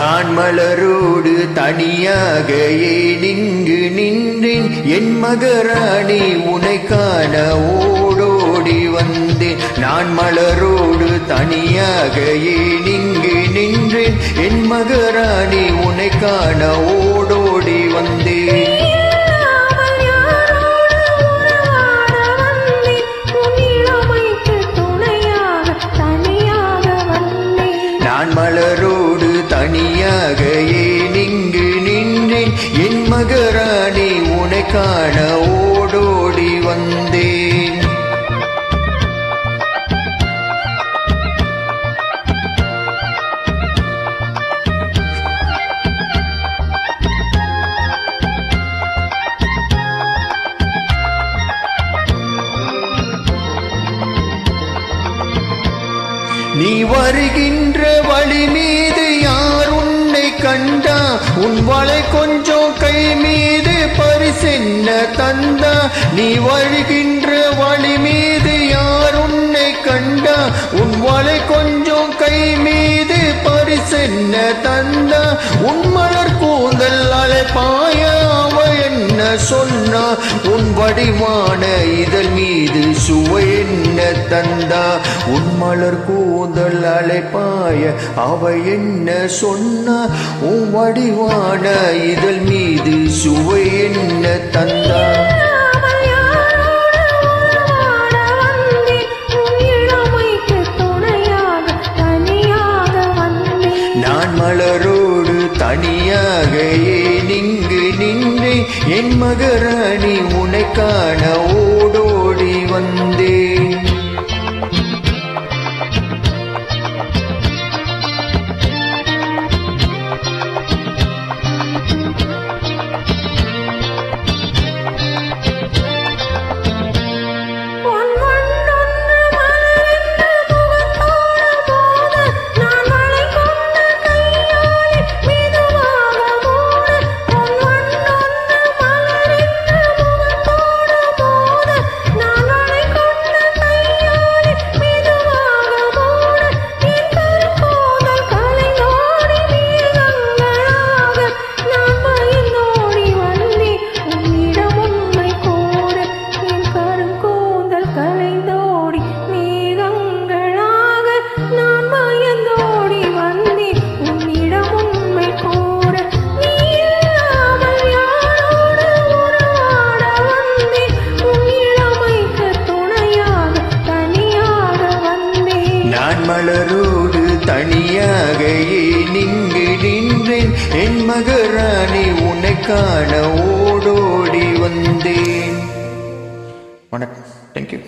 நான் மலரோடு தனியாக ஏனிங்கு நின்றேன் என் மகராணி உனை காண ஓடோடி வந்தேன். நான் மலரோடு தனியாக ஏனிங்கு நின்றேன் என் மகராணி உனை காண ஓடோடி வந்தேன். நான் மலரோடு தனியாக ஏனிங்கு நின்றேன் என் மகராணி உனை காண ஓடோடி வந்தேன். நீ வருகின்ற வழி மீது யார் உன்னை கண்டா உன் வளை கொஞ்சம் கை மீது பரிசென்ன தந்தா. நீ வருகின்ற வழி மீது யார் உன்னை கண்டா உன் வளை கொஞ்சம் கை மீது பரிசென்ன தந்தா. உன் மலர் கூந்தல் அலைப்பாய அவ என்ன சொன்னா உன் வடிவான இதழ் மீது சுவை என்ன தந்தா. உன் மலர் கூந்தல் அலைப்பாய அவ என்ன சொன்னா உன் வடிவான இதழ் மீது சுவை என்ன தந்தா. நான் மலரோடு தனியாக ஏனிங்கு நின்றேன் என் மகராணி உனை காண ஓடோடி வந்தேன். நான் மலரோடு தனியாக ஏனிங்கு நின்றேன் என் மகராணி உன்னை காண ஓடோடி வந்தேன். வணக்கம். தேங்க்யூ.